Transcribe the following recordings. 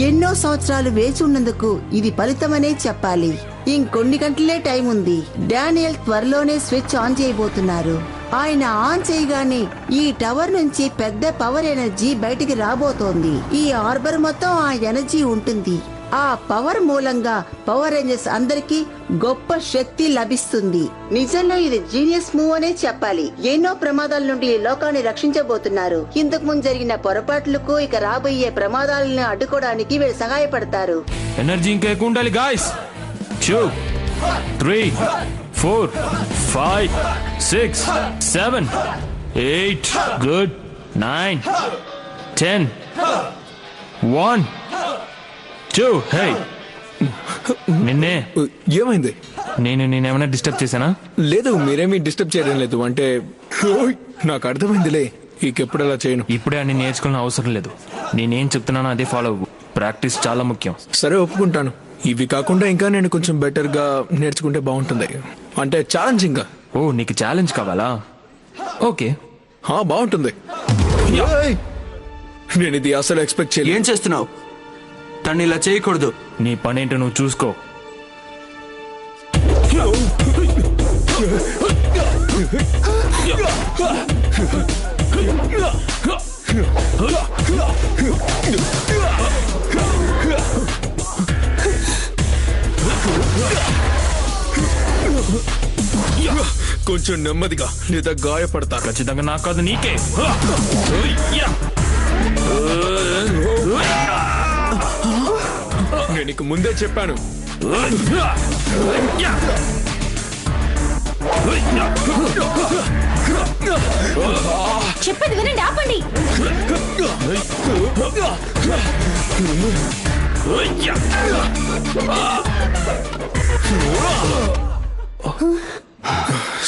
ఎన్నో సంవత్సరాలు వేచి ఉన్నందుకు ఇది ఫలితమనే చెప్పాలి. ఇంకొన్ని గంటలే టైం ఉంది. డానియల్ త్వరలోనే స్విచ్ ఆన్ చేయబోతున్నారు. ఆయన ఆన్ చేయగానే ఈ టవర్ నుంచి పెద్ద పవర్ ఎనర్జీ బయటికి రాబోతోంది. ఈ హార్బర్ మొత్తం ఆ ఎనర్జీ ఉంటుంది. ఆ పవర్ మూలంగా పవర్ రేంజర్స్ అందరికీ గొప్ప శక్తి లభిస్తుంది. నిజంగా ఇది జీనియస్ మూవ్ అనే చెప్పాలి. ఎన్నో ప్రమాదాల నుండి ఈ లోకాన్ని రక్షించబోతున్నారు. ఇంతకు ముందు జరిగిన పొరపాట్లకు ఇక రాబోయే ప్రమాదాలను అడ్డుకోవడానికి వీళ్ళు సహాయపడతారు. ఎనర్జీ ఇంకా ఎక్కువ ఉండాలి గాయ్స్. 2 3 4 5 6 7 8 గుడ్ 9 10 1 2 హే నిన్నే ఏమైంది? నేనేమైనా డిస్టర్బ్ చేశానా? లేదు, మీరేమీ డిస్టర్బ్ చేయడం లేదు. అంటే నాకు అర్థమైందిలే, ఇంకెప్పుడు అలా చేయను. ఇప్పుడే అన్ని నేర్చుకోవాలని అవసరం లేదు. నేనేం చెప్తున్నానో అదే ఫాలో అవ్వు. ప్రాక్టీస్ చాలా ముఖ్యం. సరే, ఒప్పుకుంటాను. ఇవి కాకుండా ఇంకా నేను కొంచెం బెటర్ గా నేర్చుకుంటే బాగుంటుంది. అంటే ఛాలెంజింగ్ గా. ఓ, నీకు ఛాలెంజ్ కావాలా? ఓకే, బాగుంటుంది. నేను ఇది అసలు ఎక్స్పెక్ట్ చేయలేదు. ఏం చేస్తున్నావు? తను ఇలా చేయకూడదు. నీ పనేంటో నువ్వు చూసుకో. కొంచెం నెమ్మదిగా, లేదా గాయపడతా. ఖచ్చితంగా నాకు కాదు, నీకే. నేను నీకు ముందే చెప్పాను. చెప్పండి, వినండి, ఆపండి.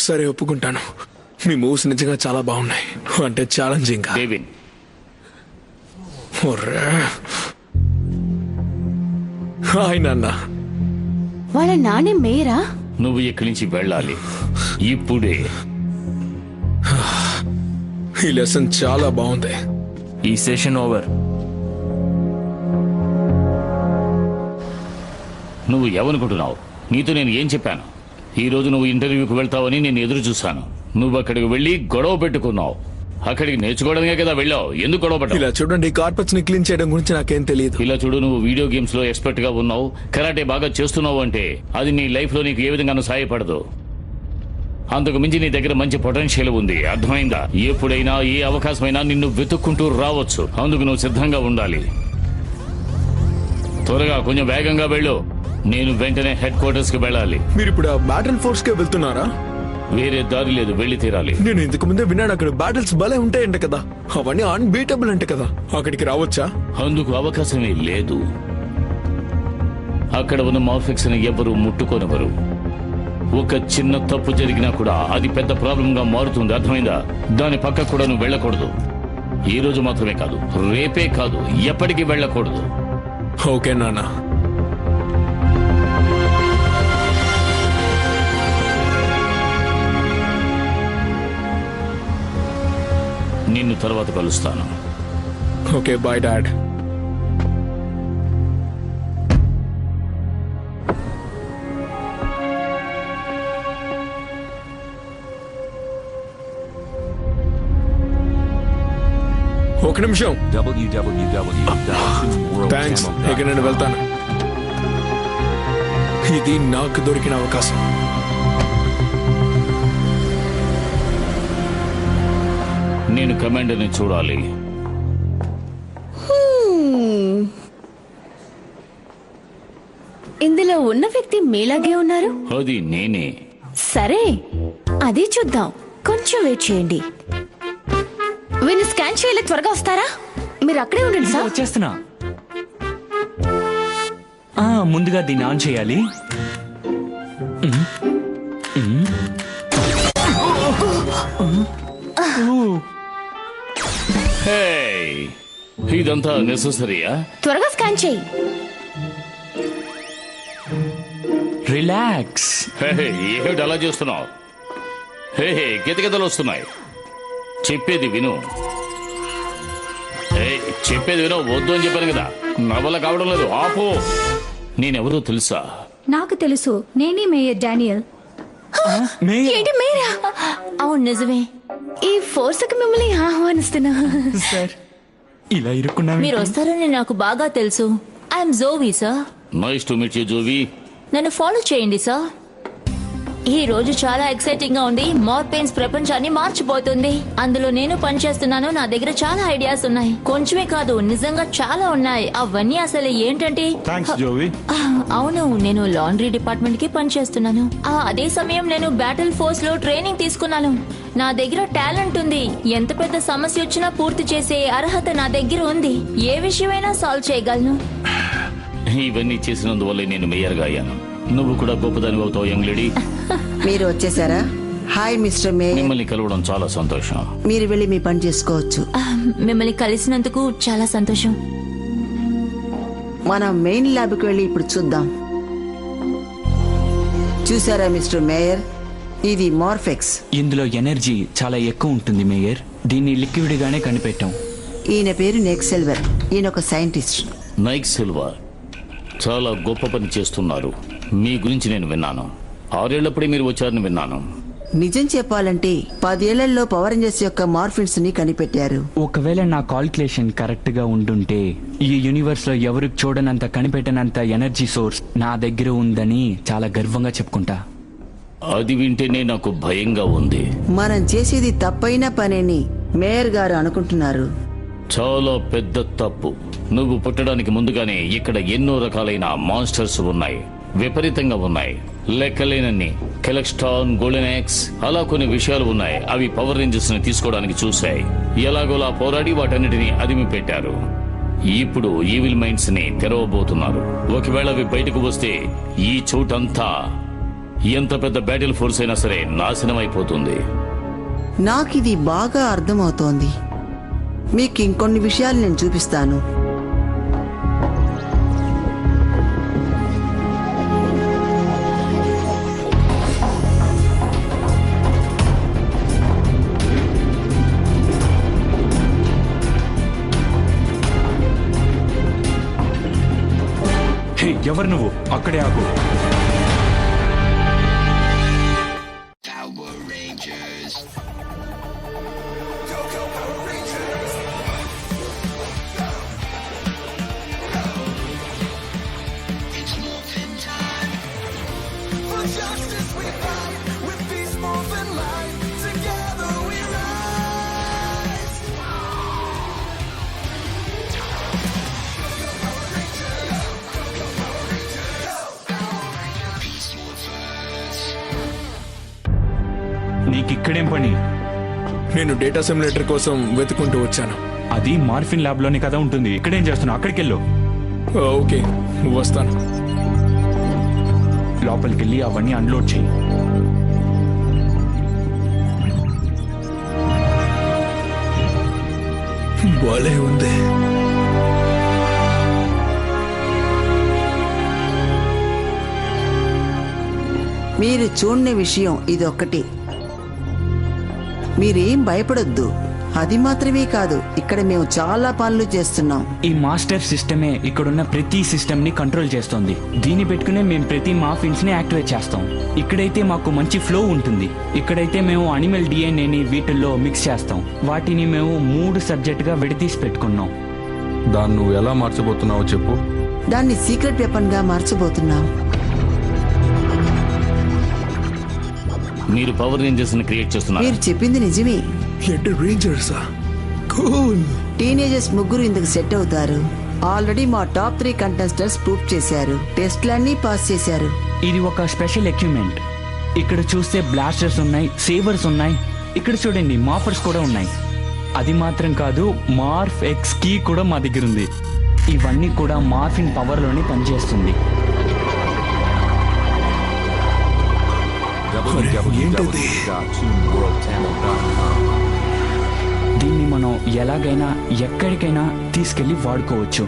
సరే, ఒప్పుకుంటాను. మీ మూవ్స్ నిజంగా చాలా బాగున్నాయి. అంటే ఛాలెంజింగ్. డేవిడ్, హాయ్ నాన్న. వాళ్ళ నాన్న మేయరా? నువ్వు ఇక్కడి నుంచి వెళ్ళాలి ఇప్పుడే. ఈ లెసన్ చాలా బాగుంది. ఈ సెషన్ ఓవర్. నువ్వు ఏమనుకుంటున్నావు? నీతో నేను ఏం చెప్పాను? ఈ రోజు నువ్వు ఇంటర్వ్యూకి వెళ్తావని నేను ఎదురు చూశాను. నువ్వు అక్కడికి వెళ్ళి గొడవ పెట్టుకున్నావు. అక్కడికి నేర్చుకోవడమే కదా వెళ్ళావు. ఎందుకు గొడవ పడ్డావు? ఇలా చూడండి, కార్పెట్స్ ని క్లీన్ చేయడం గురించి నాకేం తెలియదు. ఇలా చూడు, నువ్వు వీడియో గేమ్స్ లో ఎక్స్పర్ట్ గా ఉన్నావు, కరాటే బాగా చేస్తున్నావు అంటే అది నీ లైఫ్ లో నీకు ఏ విధంగానూ సహాయపడదు. అంతకు మించి నీ దగ్గర మంచి పొటెన్షియల్ ఉంది, అర్థమైందా? ఎప్పుడైనా ఏ అవకాశమైనా నిన్ను వెతుక్కుంటూ రావచ్చు. అందుకు నువ్వు సిద్ధంగా ఉండాలి. త్వరగా, కొంచెం వేగంగా వెళ్ళు. నేను వెంటనే హెడ్ క్వార్టర్స్ కి వెళ్ళాలి. మీరు ఇప్పుడు బ్యాటిల్ ఫోర్స్ కే వెళ్తున్నారా? వేరే దారి లేదు, వెళ్ళి తీరాలి. నేను ఇంతకు ముందే విన్నాను, అక్కడ బ్యాటిల్స్ భలే ఉంటాయంట కదా. అవన్నీ అన్బీటబుల్ అంటే కదా. అక్కడికి రావచ్చా? అందుకు అవకాశమే లేదు. అక్కడ ఉన్న మార్ఫిక్స్ ని ఎవరు ముట్టుకోనెవరు. ఒక చిన్న తప్పు జరిగినా కూడా అది పెద్ద ప్రాబ్లం గా మారుతుంది, అర్థమైందా? దాని పక్క కూడా నువ్వు వెళ్ళకూడదు. ఈ రోజు మాత్రమే కాదు, రేపే కాదు, ఎప్పటికీ వెళ్ళకూడదు. ఓకే నాన్న. నిన్ను తర్వాత కలుస్తాను. Okay, bye dad. ఒక నిమిషం. థ్యాంక్స్. ఇక నేను వెళ్తాను. ఇది నాకు దొరికిన అవకాశం. నేను కమాండర్ని చూడాలి. ఇందులో ఉన్న వ్యక్తి మీలాగే ఉన్నారు. అది నేనే. సరే, అది చూద్దాం. కొంచెం వెయిట్ చేయండి. వీళ్ళు స్కాన్ చేయలేక త్వరగా వస్తారా? మీరు అక్కడే ఉండండి సార్. వచ్చేస్తున్నా. ముందుగా దీన్ని ఆన్ చేయాలి. ఇదంతా నెసెసరీయా? త్వరగా స్కాన్ చేయి. రిలాక్స్. ఏమిటి అలా చేస్తున్నావు? గితగితలు వస్తున్నాయి. చెప్పేది విను. ఏయ్, చెప్పేది వినో, వద్దు అని చెప్పాను కదా. నా వల్ల కావడం లేదు, ఆపు. నేనెవరో తెలుసా? నాకు తెలుసు, నేనే మేయర్ డానియల్. మేయర్ ఏంటి మీరా? అవును నిజమే. ఈ ఫోర్స్కి మిమ్మల్ని ఆహ్వానిస్తున్నా. సార్, ఇలా ఇరుక్కున్నా మీరు వస్తారని నాకు బాగా తెలుసు. I'm Jovi sir. Nice to meet you Jovi. నన్ను ఫాలో చేయండి సార్. ఈ రోజు చాలా ఎక్సైటింగ్ గా ఉంది. మార్పెయిన్స్ ప్రపంచాన్ని మార్చిపోతుంది. అందులో నేను పనిచేస్తున్నాను. నా దగ్గర చాలా ఐడియాస్ ఉన్నాయి. కొంచెమే కాదు, నిజంగా చాలా ఉన్నాయి. అవన్నీ అసలు ఏంటంటే, అవును, నేను లాండ్రీ డిపార్ట్మెంట్ కి పనిచేస్తున్నాను. అదే సమయం నేను బ్యాటిల్ ఫోర్స్ లో ట్రైనింగ్ తీసుకున్నాను. నా దగ్గర టాలెంట్ ఉంది. ఎంత పెద్ద సమస్య వచ్చినా పూర్తి చేసే అర్హత నా దగ్గర ఉంది. ఏ విషయమైనా సాల్వ్ చేయగలను. ఇవన్నీ చేసినందువల్లే నేను మేయర్గా అయ్యాను. నువ్వు కూడా గొప్పదాని అవుతావు, యంగ్ లేడీ. మీరు వచ్చేసారా? Hi mister mayor. మిమ్మల్ని కలవడం చాలా సంతోషం. మీరు వెళ్ళి మీ పని చేసుకోవచ్చు. మిమ్మల్ని కలిసినందుకు చాలా సంతోషం. మనం మెయిన్ ల్యాబ్కి వెళ్ళి ఇప్పుడు చూద్దాం. చూసారా మిస్టర్ మేయర్, ఇది మార్ఫెక్స్. ఇందులో ఎనర్జీ చాలా ఎక్కువ ఉంటుంది మేయర్. దీన్ని లిక్విడ్ గానే కనిపెట్టాం. ఈయన పేరు నెక్ సిల్వర్. ఈయన ఒక సైంటిస్ట్. నైక్ సిల్వా చాలా గొప్ప పని చేస్తున్నారు. మీ గురించి నేను విన్నాను. 6 ఏళ్లప్పుడే మీరు వచ్చారని విన్నాను. నిజం చెప్పాలంటే 10 ఏళ్లలో పవర్ రేంజర్స్ యొక్క మార్ఫిన్స్ ని కనిపెట్టారు. ఒకవేళ నా కాల్కులేషన్ కరెక్ట్ గా ఉండుంటే ఈ యూనివర్స్ లో ఎవరికి చూడనంత కనిపెట్టనంత ఎనర్జీ సోర్స్ నా దగ్గర ఉందని చాలా గర్వంగా చెప్పుకుంటా. అది వింటేనే నాకు భయంగా ఉంది. మనం చేసేది తప్పైన పనేని మేయర్ గారు అనుకుంటున్నారు. చాలా పెద్ద తప్పు. నువ్వు పుట్టడానికి ముందుగానే ఇక్కడ ఎన్నో రకాలైన మాన్స్టర్స్ ఉన్నాయి. విపరీతంగా ఉన్నాయి. లెక్కలేనన్ని కెలక్స్టాన్, గోల్డెన్ ఎక్స్, అలా కొన్ని విషయాలు ఉన్నాయి. అవి పవర్ రేంజర్స్ ని తీసుకోవడానికి చూశాయి. ఎలాగోలా పోరాడి వాటన్నిటిని అదిమి పెట్టారు. ఇప్పుడు ఈవిల్ మైండ్స్ ని తెరవబోతున్నారు. ఒకవేళ అవి బయటకు వస్తే ఈ చోటంతా ఎంత పెద్ద బ్యాటిల్ ఫోర్స్ అయినా సరే నాశనం అయిపోతుంది. నాకిది బాగా అర్థమవుతోంది. మీకు ఇంకొన్ని విషయాలు నేను చూపిస్తాను. హే, ఎవరు నువ్వు? అక్కడే ఆగు. నీకిక్కడేం పని? నేను డేటా సిమ్యులేటర్ కోసం వెతుకుంటూ వచ్చాను. అది మార్ఫిన్ ల్యాబ్ లోనే కదా ఉంటుంది. ఇక్కడేం చేస్తున్నావు? అక్కడికి వెళ్ళు. ఓకే, వస్తాను. లోపలికి వెళ్ళి అవన్నీ అన్లోడ్ చేయి. భలే ఉంది. మీరు చూడని విషయం ఇదొక్కటి. మీరేం భయపడొద్దు. అది మాత్రమే కాదు, ఇక్కడ మేము చాలా పనులు చేస్తున్నాం. ఈ మాస్టర్ సిస్టమే ఇక్కడున్న ప్రతి సిస్టమ్ ని కంట్రోల్ చేస్తోంది. దీన్ని పెట్టుకునే మేము ప్రతి మాఫిన్స్ ని యాక్టివేట్ చేస్తాం. ఇక్కడైతే మాకు మంచి ఫ్లో ఉంటుంది. ఇక్కడైతే మేము అనిమల్ డిఎన్ఏని వీటిల్లో మిక్స్ చేస్తాం. వాటిని మేము 3 సబ్జెక్ట్ గా విడదీసి పెట్టుకున్నాం. దాన్ని నువ్వు ఎలా మార్చబోతున్నావో చెప్పు. దాన్ని సీక్రెట్ వెపన్ గా మార్చబోతున్నాం. మీరు పవర్ రేంజర్స్ ని క్రియేట్ చేస్తున్నారు. మీరు చెప్పింది నిజమే. రేంజర్సా? కూల్. టీనేజర్స్ ముగ్గురు ఇందుకు సెట్ అవుతారు. ఆల్రెడీ మా టాప్ 3 కంటెస్టెంట్స్ ప్రూఫ్ చేశారు. టెస్ట్లన్నీ పాస్ చేశారు. ఇది ఒక స్పెషల్ ఎక్విప్మెంట్. ఇక్కడ చూస్తే బ్లాస్టర్స్ ఉన్నాయి, సేవర్స్ ఉన్నాయి. ఇక్కడ చూడండి, మాఫర్స్ కూడా ఉన్నాయి. అది మాత్రం కాదు, మార్ఫ్ ఎక్స్ కీ కూడా మా దగ్గర ఉంది. ఇవన్నీ కూడా మార్ఫిన్ పవర్ లోనే పనిచేస్తుంది. దీన్ని మనం ఎలాగైనా ఎక్కడికైనా తీసుకెళ్లి వాడుకోవచ్చు.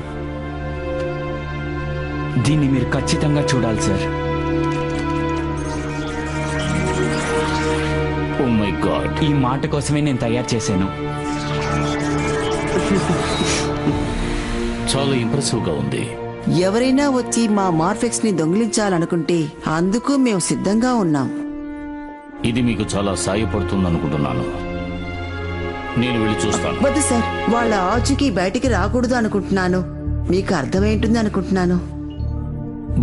దీన్ని మీరు ఖచ్చితంగా చూడాలి సార్. ఓ మై గాడ్, ఈ మాట కోసమే నేను తయారు చేశాను. చాలా ఇంప్రెసివ్ గా ఉంది. ఎవరైనా వచ్చి మా మార్ఫెక్స్ ని దొంగిలించాలనుకుంటే అందుకు మేము సిద్ధంగా ఉన్నాం. ఇది మీకు చాలా సాయపడుతుంది అనుకుంటున్నాను. నేను వెళ్ళి చూస్తాను. వద్దు సార్, వాళ్ళ ఆచూకీ బయటికి రాకూడదు అనుకుంటున్నాను. మీకు అర్థమైంటుంది అనుకుంటున్నాను.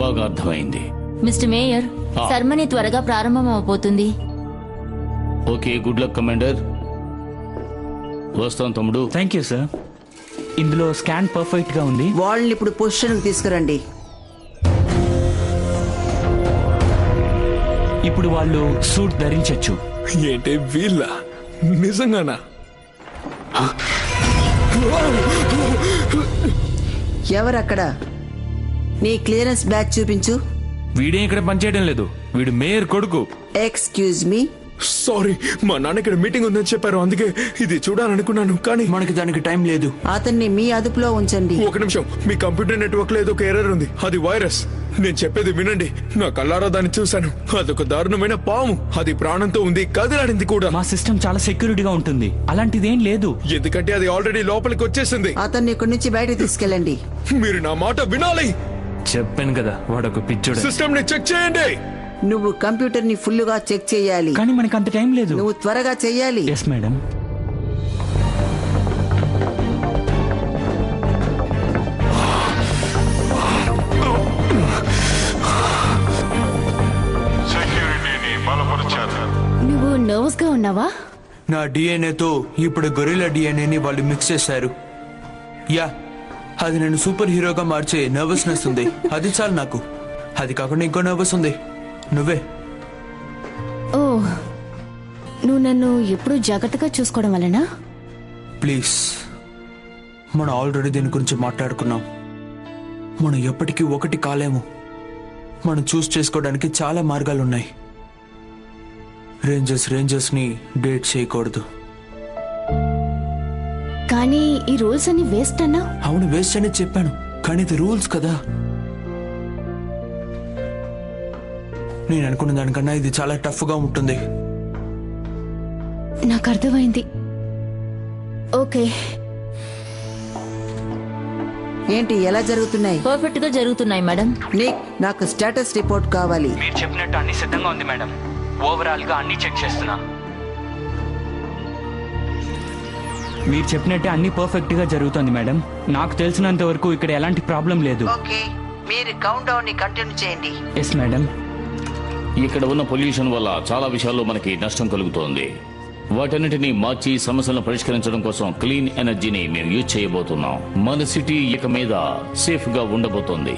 బాగా అర్థమైంది. మిస్టర్ మేయర్, సెరమనీ త్వరగా ప్రారంభం అవబోతుంది. Okay, good luck commander. వస్తాను తమ్ముడు. Thank you sir. ఇందులో స్కాన్ పర్ఫెక్ట్ గా ఉంది. వాళ్ళని ఇప్పుడు పొజిషన్ తీసుకురండి. ఇప్పుడు వాళ్ళు సూట్ ధరించొచ్చు. ఏంటి వీళ్ళ? నిజంగానా? ఎవరక్కడ? నీ క్లియరెన్స్ బ్యాచ్ చూపించు. వీడే ఇక్కడ పనిచేయడం లేదు. వీడు మేయర్ కొడుకు. Excuse me. సారీ, మా నాన్న ఇక్కడ మీటింగ్ ఉందని చెప్పారు, అందుకే ఇది చూడాలనుకున్నాను. కానీ మనకి దానికి టైం లేదు. అతన్ని మీ అదుపులో ఉంచండి. ఒక నిమిషం, మీ కంప్యూటర్ నెట్వర్క్ లో ఏదో ఒక ఎర్రర్ ఉంది. అది వైరస్. నేను చెప్పేది వినండి. నా కళ్ళారా దాన్ని చూశాను. అదొక దారుణమైన పాము. అది ప్రాణంతో ఉంది, కదిలాడింది కూడా. మా సిస్టమ్ చాలా సెక్యూరిటీగా ఉంటుంది. అలాంటిదేం లేదు. ఎందుకంటే అది ఆల్రెడీ లోపలికి వచ్చేసింది. అతన్ని ఇక్కడి నుంచి బయటకు తీసుకెళ్ళండి. మీరు నా మాట వినాలి. చెప్పాను కదా, వాడొక పిచ్చోడు. సిస్టమ్ ని చెక్ చేయండి. నువ్వు కంప్యూటర్ ని ఫుల్ గా చెక్ చేయాలి. కానీ మనకి అంత టైం లేదు. నువ్వు త్వరగా చెయ్యాలి. Yes madam. నువ్వు నర్వస్ గా ఉన్నావా? నా డిఎన్ఏతో ఇప్పుడు గొరిల్లా డిఎన్ఏని వాళ్ళు మిక్స్ చేశారు. యా, అది నేను సూపర్ హీరోగా మార్చే నర్వస్నెస్ ఉంది. అది చాలు నాకు. అది కాకుండా ఇంకో నర్వస్ ఉంది. నువ్వే. ఓ, నువ్వు నన్ను ఎప్పుడూ జాగ్రత్తగా చూసుకోవడం వలన? ప్లీజ్, మనం ఆల్రెడీ దీని గురించి మాట్లాడుకున్నాం. మనం ఎప్పటికీ ఒకటి కాలేము. మనం చూస్ చేసుకోవడానికి చాలా మార్గాలున్నాయి. రేంజర్స్ ని డేట్ చేయకూడదు. కానీ ఈ రూల్స్ అన్ని వేస్ట్ అన్నా? అవును, వేస్ట్ అని చెప్పాను, కానీ ఇది రూల్స్ కదా. నేను అనుకున్న దానికన్నా ఇది చాలా టఫ్ గా ఉంటుంది. నాకు అర్థమైంది. ఓకే. ఏంటి, ఎలా జరుగుతున్నాయి? పర్ఫెక్ట్ గా జరుగుతున్నాయి మేడం. నిక్, నాకు స్టేటస్ రిపోర్ట్ కావాలి. మీరు చెప్పినట్టు అన్ని సిద్ధంగా ఉంది మేడం. ఓవరాల్ గా అన్ని చెక్ చేస్తున్నా. మీరు చెప్పినట్టే అన్ని పర్ఫెక్ట్ గా జరుగుతుంది మేడం. నాకు తెలిసినంత వరకు ఇక్కడ ఎలాంటి ప్రాబ్లం లేదు. ఓకే, మీరు కౌంట్ డౌన్ ని కంటిన్యూ చేయండి. Yes madam. ఇక్కడ ఉన్న పొల్యూషన్ వల్ల చాలా విషయాల్లో మనకి నష్టం కలుగుతోంది. వాటన్నిటినీ మార్చి సమస్యలను పరిష్కరించడం కోసం క్లీన్ ఎనర్జీని మేము యూజ్ చేయబోతున్నాం. మన సిటీ ఇక మీద సేఫ్ గా ఉండబోతోంది.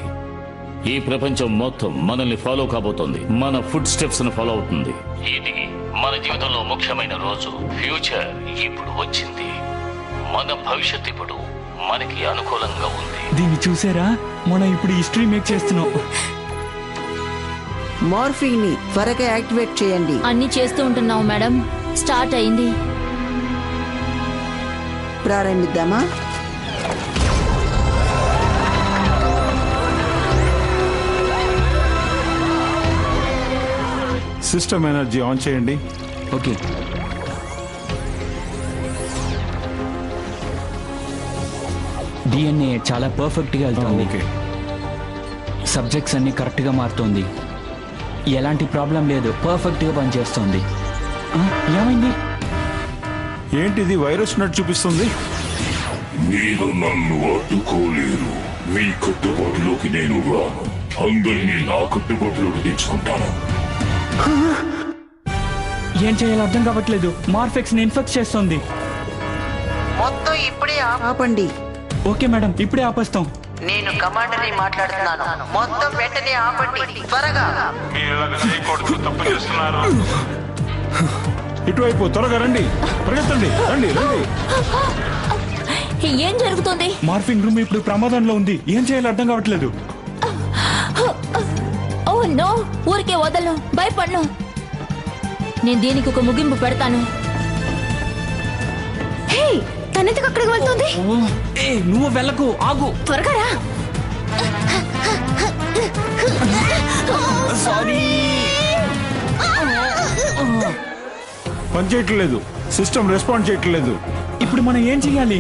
ఈ ప్రపంచం మొత్తం మనల్ని ఫాలో కాబోతోంది. మన ఫుడ్ స్టెప్స్ ను ఫాలో అవుతుంది. ఇది మన జీవితంలో ముఖ్యమైన రోజు. ఫ్యూచర్ ఇప్పుడు వచ్చింది. మన భవిష్యత్ ఇప్పుడు మనకి అనుకూలంగా ఉంది. దీన్ని చూసారా? మనం ఇప్పుడు హిస్టరీ మేక్ చేస్తున్నాం. మార్ఫింగ్ ని త్వరగా యాక్టివేట్ చేయండి. అన్ని చేస్తూ ఉంటున్నావు మేడం. స్టార్ట్ అయింది. ప్రారంభిద్దామా? సిస్టమ్ ఎనర్జీ ఆన్ చేయండి. ఓకే. డిఎన్ఏ చాలా పర్ఫెక్ట్ గా వెళ్తుంది. ఓకే. సబ్జెక్ట్స్ అన్ని కరెక్ట్ గా మారుతోంది. ఎలాంటి ప్రాబ్లం లేదు. పర్ఫెక్ట్ గా పనిచేస్తోంది. ఏమైంది? ఏంటిది వైరస్ నట్టు చూపిస్తుంది? మీరు నన్ను అడ్డుకోలేరు. మీ కట్టుబాటులోకి నేను రాను. అందరినీ నా కట్టుబాటులోకి తెచ్చుకుంటాను. ఏం చేయాలో అర్థం కావట్లేదు. మార్ఫెక్స్ ని ఇన్ఫెక్ట్ చేస్తోంది. మొత్తం ఇప్పుడే ఆపండి. ఓకే మేడం, ఇప్పుడే ఆపేస్తాం. నేను కమాండర్ ని మాట్లాడుతున్నాను. మొత్తం వెంటనే ఆపండి, త్వరగా. తప్పు చేస్తున్నారు. ఇటువైపు త్వరగా రండి. పరిగెత్తండి. రండి రండి. ఏం జరుగుతుంది? మార్ఫింగ్ రూమ్ ఇప్పుడు ప్రమాదంలో ఉంది. ఏం చేయాలో అర్థం కావట్లేదు. ఓ నో, ఊరికే వదలను. భయపడను. నేను దీనికి ఒక ముగింపు పెడతాను. హే, తనెందుకు అక్కడికి వెళ్తుంది? నువ్వు వెళ్ళకు, ఆగు. త్వరగా రా. సారీ. పని చేయట్లేదు. సిస్టమ్ రెస్పాండ్ చేయట్లేదు. ఇప్పుడు మనం ఏం చెయ్యాలి?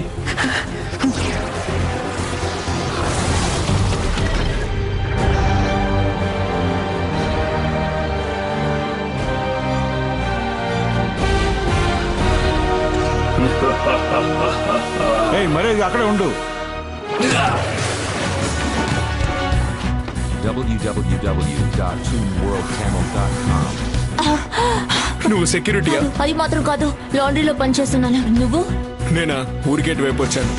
మర్యాద అక్కడే ఉండు. www.toonworldcamel.com. నువ్వు సెక్యూరిటీయా? అది మాత్రం కాదు, లాండ్రీలో పనిచేస్తున్నాను. నువ్వు? నేనా, ఊరికేట్ వైపు వచ్చాను.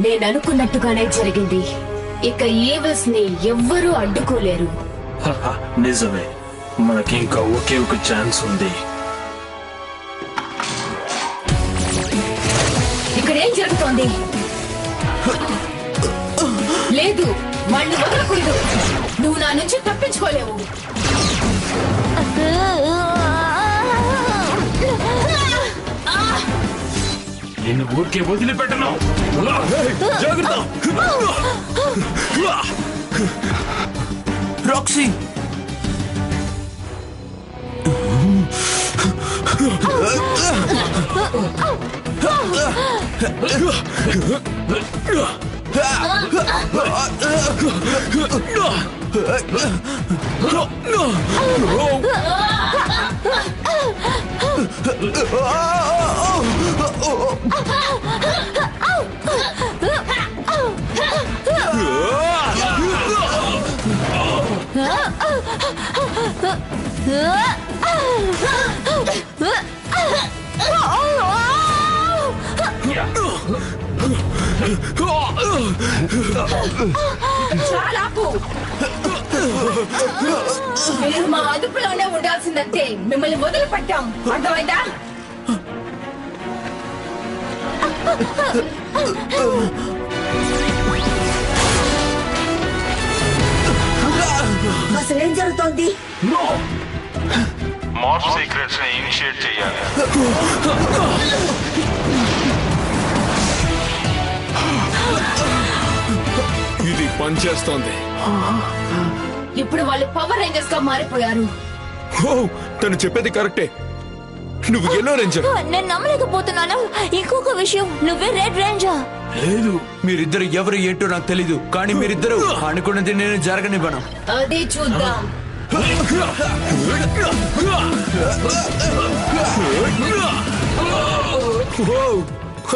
నేను అనుకున్నట్టుగానే జరిగింది. ఇక ఈవిల్స్ ని ఎవ్వరూ అడ్డుకోలేరు. నిజమే, మనకి ఇంకా ఒకే ఒక ఛాన్స్ ఉంది. ఇక్కడ ఏం జరుగుతోంది? లేదు, వాళ్ళు వదలకూడదు. నువ్వు నా నుంచి తప్పించుకోలేవు. నిన్ను ఊరికే వదిలిపెట్టను. జాగ్రత్త. రాక్సీ, చాలాకు. మీరు మా అదుపులోనే ఉండాల్సిందంటే మిమ్మల్ని వదిలిపెట్టాం. అర్థమైందా? అసలు ఏం జరుగుతోంది? మార్స్ సీక్రెట్స్ ని ఇనిషియేట్ చేయాలి. ఇది పనిచేస్తోంది. ఇప్పుడు వాళ్ళు పవర్ రేంజర్స్ గా మారిపోయారు. ఓ, తను చెప్పేది కరెక్టే. నువ్వు ఎల్లో రేంజర్. నేను నమ్మలేకపోతున్నాను. ఇంకొక విషయం, నువ్వే రెడ్ రేంజర్. లేదు, మీరిద్దరు ఎవరు ఏంటో నాకు తెలీదు, కానీ మీరిద్దరు అనుకున్నది నేను జరగనివ్వను. అదే చూద్దాం.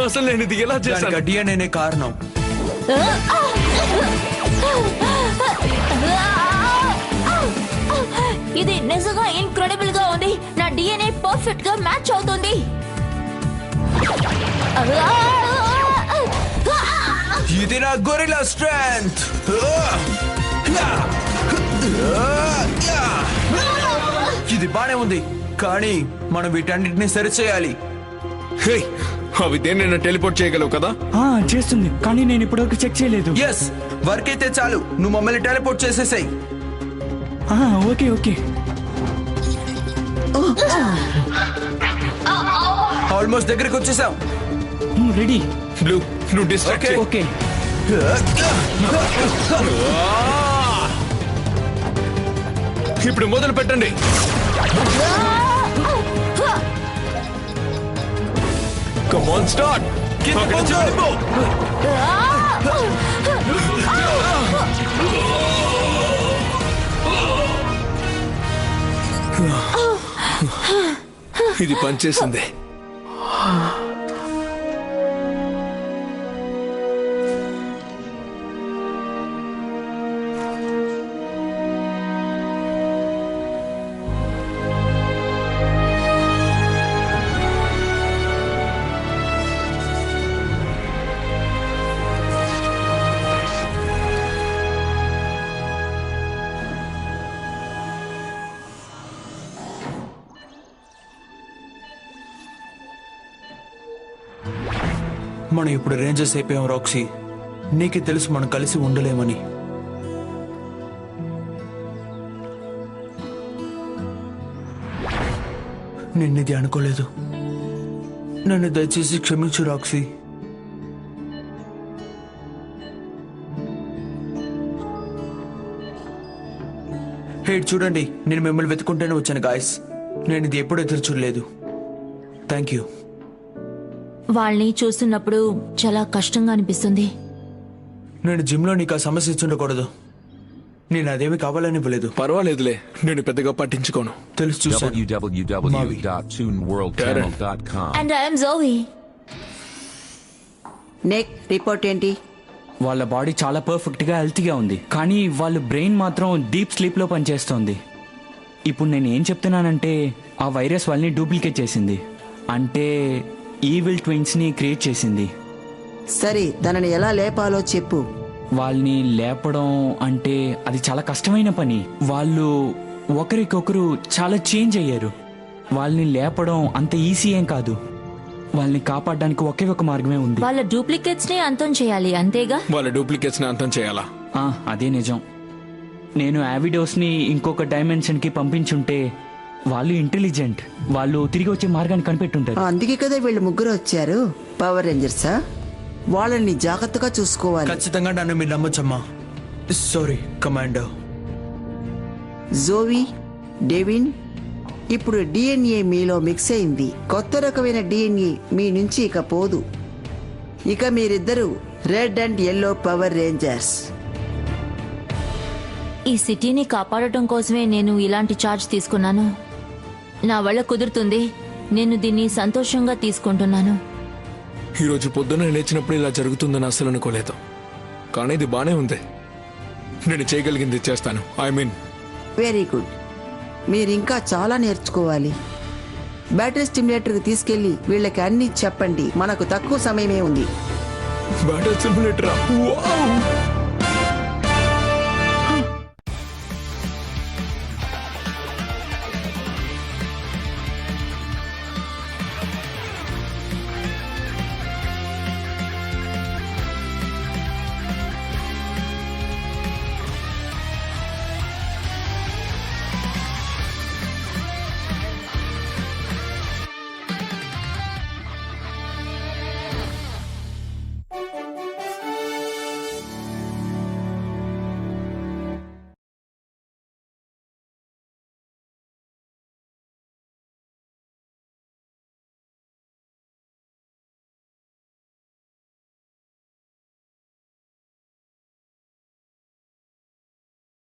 అసలు నేను ఇది ఎలా చేశాను? డిఎన్ఏనే కారణం. ఇది నిజంగా ఇన్క్రెడిబుల్ గా ఉంది. నా డిఎన్ఏ పర్ఫెక్ట్ గా మ్యాచ్ అవుతుంది. ఇది నా గొరిల్లా స్ట్రెంగ్త్. ఇది బానే ఉంది, కానీ మనం వీటన్నిటిని సరిచేయాలి. హే, అవి దేన్నైనా టెలిపోర్ట్ చేయగలవు కదా? చేస్తుంది, కానీ నేను ఇప్పటివరకు చెక్ చేయలేదు. ఎస్, వర్క్ అయితే చాలు, నువ్వు మమ్మల్ని టెలిపోర్ట్ చేసేసాయి. Okay okay. ఆల్మోస్ట్ దగ్గరికి వచ్చేసాం. రెడీ. బ్లూ, నువ్వు డిస్ట్రాక్ట్ చేయి. ఓకే. ఇప్పుడు మొదలు పెట్టండి. Come on, start. అక్కడ చూడు. ఇది పనిచేసింది. మనం ఇప్పుడు రేంజర్స్ అయిపోయాం రాక్సీ. నీకే తెలుసు మనం కలిసి ఉండలేమని. నిన్నిది అనుకోలేదు. నన్ను దయచేసి క్షమించు రాక్సీ. హే చూడండి, నేను మిమ్మల్ని వెతుకుంటూనే వచ్చాను గాయస్. నేను ఇది ఎప్పుడు ఎదురు చూడలేదు. Thank you. వాళ్ళని చూస్తున్నప్పుడు చాలా కష్టంగా అనిపిస్తుంది. నేను జిమ్లో నీకు ఆ సమస్య ఇచ్చుండకూడదు. నేను అదేమి కావాలని ఇవ్వలేదు. పర్వాలేదులే, నేను పెద్దగా పట్టించుకోను. తెలుసు, చూసాను. www.toonworldchannel.com. And I'm Jovi. నెక్ రిపోర్ట్ ఏంటి? వాళ్ళ బాడీ చాలా పర్ఫెక్ట్గా హెల్తీగా ఉంది, కానీ వాళ్ళ బ్రెయిన్ మాత్రం డీప్ స్లీప్లో పనిచేస్తోంది. ఇప్పుడు నేను ఏం చెప్తున్నానంటే ఆ వైరస్ వాళ్ళని డూప్లికేట్ చేసింది, అంటే ఈవిల్ ట్విన్స్ని క్రియేట్ చేసింది. సరే, దానిని ఎలా లేపాలో చెప్పు. వాళ్ళని లేపడం అంటే అది చాలా కష్టమైన పని. వాళ్ళు ఒకరికొకరు చాలా చేంజ్ అయ్యారు. వాళ్ళని లేపడం అంత ఈజీ ఏం కాదు. వాళ్ళని కాపాడడానికి ఒకే ఒక మార్గమే ఉంది. వాళ్ళ డూప్లికేట్స్ ని అంతం చేయాలి, అంతేగా? వాళ్ళ డూప్లికేట్స్ ని అంతం చేయాలా? అదే నిజం. నేను ఆవిడోస్ ని ఇంకొక డైమెన్షన్ కి పంపించుంటే వాళ్ళు ఇంటెలిజెంట్, వాళ్ళు తిరిగి వచ్చే మార్గాన్ని కనిపెట్టుంటారు. అందుకే కదా వీళ్ళు ముగ్గురు వచ్చారు. పవర్ రేంజర్సా? వాళ్ళని జాగ్రత్తగా చూసుకోవాలి. ఖచ్చితంగా నన్ను మీరు నమ్మొచ్చమ్మా. Sorry commander. జోవి, డెవిన్, ఇప్పుడు డిఎన్ఏ మీలో మిక్స్ అయింది. కొత్త రకమైన డిఎన్ఏ మీ నుంచి ఇక పోదు. ఇక మీరిద్దరూ red and yellow power Rangers. ఈ సిటీని కాపాడటం కోసమే నేను ఇలాంటి ఛార్జ్ తీసుకున్నాను. నా వల్ల కుదురుతుంది. నేను దీన్ని సంతోషంగా తీసుకుంటున్నాను. ఈరోజు పొద్దున్న లేచినప్పుడు ఇలా జరుగుతుందని అసలు అనుకోలేదు, కానీ ఇది బానే ఉంది. నేను చేయగలిగింది చేస్తాను. I mean, very good. మీరు ఇంకా చాలా నేర్చుకోవాలి. బ్యాటరీ స్టిమ్యులేటర్కి తీసుకెళ్లి వీళ్ళకి అన్ని చెప్పండి. మనకు తక్కువ సమయమే ఉంది. బ్యాటరీ స్టిమ్యులేటరా? వావ్!